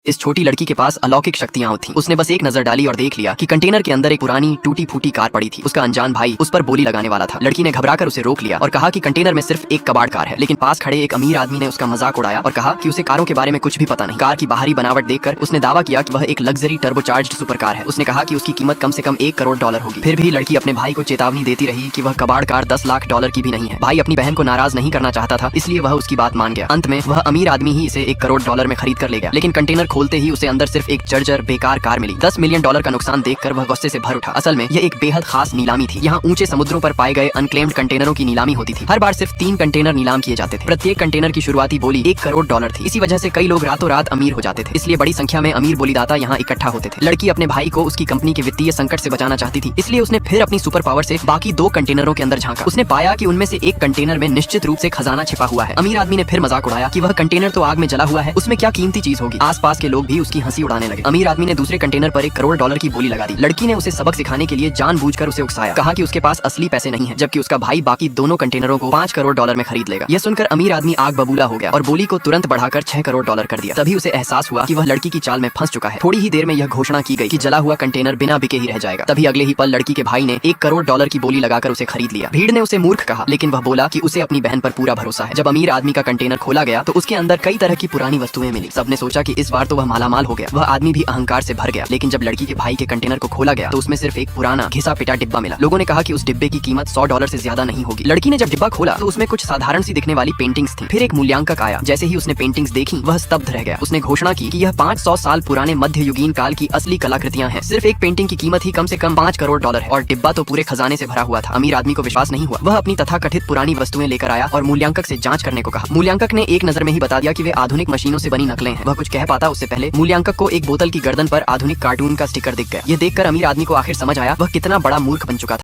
इस छोटी लड़की के पास अलौकिक शक्तियां थीं। उसने बस एक नजर डाली और देख लिया कि कंटेनर के अंदर एक पुरानी टूटी फूटी कार पड़ी थी। उसका अनजान भाई उस पर बोली लगाने वाला था। लड़की ने घबराकर उसे रोक लिया और कहा कि कंटेनर में सिर्फ एक कबाड़ कार है। लेकिन पास खड़े एक अमीर आदमी ने उसका मजाक उड़ाया और कहा कि उसे कारों के बारे में कुछ भी पता नहीं। कार की बाहरी बनावट देखकर उसने दावा किया कि वह एक लग्जरी टर्बोचार्ज्ड सुपर कार है। उसने कहा कि उसकी कीमत कम से कम $1 करोड़ होगी। फिर भी लड़की अपने भाई को चेतावनी देती रही कि वह कबाड़ कार $10 लाख की भी नहीं है। भाई अपनी बहन को नाराज नहीं करना चाहता था, इसलिए वह उसकी बात मान गया। अंत में वह अमीर आदमी ही इसे $1 करोड़ में खरीद कर ले गया। लेकिन कंटेनर खोलते ही उसे अंदर सिर्फ एक जर्जर बेकार कार मिली। $10 मिलियन का नुकसान देखकर वह गुस्से से भर उठा। असल में यह एक बेहद खास नीलामी थी। यहाँ ऊंचे समुद्रों पर पाए गए अनक्लेम्ड कंटेनरों की नीलामी होती थी। हर बार सिर्फ 3 कंटेनर नीलाम किए जाते थे। प्रत्येक कंटेनर की शुरुआती बोली $1 करोड़ थी। इसी वजह से कई लोग रातों रात अमीर हो जाते थे। इसलिए बड़ी संख्या में अमीर बोलीदाता यहाँ इकट्ठा होते थे। लड़की अपने भाई को उसकी कंपनी के वित्तीय संकट से बचाना चाहती थी, इसलिए उसने फिर अपनी सुपर पावर से बाकी 2 कंटेनरों के अंदर झांका। उसने पाया कि उनमें से एक कंटेनर में निश्चित रूप से खजाना छिपा हुआ है। अमीर आदमी ने फिर मजाक उड़ाया कि वह कंटेनर तो आग में जला हुआ है, उसमें क्या कीमती चीज होगी। आसपास के लोग भी उसकी हंसी उड़ाने लगे। अमीर आदमी ने दूसरे कंटेनर पर $1 करोड़ की बोली लगा दी। लड़की ने उसे सबक सिखाने के लिए जानबूझकर उसे उकसाया, कहा कि उसके पास असली पैसे नहीं है, जबकि उसका भाई बाकी दोनों कंटेनरों को $5 करोड़ में खरीद लेगा। यह सुनकर अमीर आदमी आग बबूला हो गया और बोली को तुरंत बढ़ाकर $6 करोड़ कर दिया। तभी उसे एहसास हुआ कि वह लड़की की चाल में फंस चुका है। थोड़ी ही देर में यह घोषणा की गई कि जला हुआ कंटेनर बिना बिके ही रह जाएगा। तभी अगले ही पल लड़की के भाई ने $1 करोड़ की बोली लगाकर उसे खरीद लिया। भीड़ ने उसे मूर्ख कहा, लेकिन वह बोला कि उसे अपनी बहन पर पूरा भरोसा है। जब अमीर आदमी का कंटेनर खोला गया तो उसके अंदर कई तरह की पुरानी वस्तुएं मिली। सबने सोचा कि इस बार तो वह मालामाल हो गया। वह आदमी भी अहंकार से भर गया। लेकिन जब लड़की के भाई के कंटेनर को खोला गया तो उसमें सिर्फ एक पुराना घिसा पिटा डिब्बा मिला। लोगों ने कहा कि उस डिब्बे की कीमत $100 से ज्यादा नहीं होगी। लड़की ने जब डिब्बा खोला तो उसमें कुछ साधारण सी दिखने वाली पेंटिंग्स थी। फिर एक मूल्यांकक आया। जैसे ही उसने पेंटिंग्स देखी वह स्तब्ध रह गया। उसने घोषणा की कि यह 500 साल पुराने मध्ययुगीन काल की असली कलाकृतियां हैं। सिर्फ एक पेंटिंग की कीमत ही कम से कम $5 करोड़ है और डिब्बा तो पूरे खजाने से भरा हुआ था। अमीर आदमी को विश्वास नहीं हुआ। वह अपनी तथाकथित पुरानी वस्तुएं लेकर आया और मूल्यांकक से जांच करने को कहा। मूल्यांकक ने एक नजर में ही बता दिया कि वे आधुनिक मशीनों से बनी नकलें हैं। वह कुछ कह पाता उससे पहले मूल्यांकक को एक बोतल की गर्दन पर आधुनिक कार्टून का स्टिकर दिख गया। यह देखकर अमीर आदमी को आखिर समझ आया वह कितना बड़ा मूर्ख बन चुका था।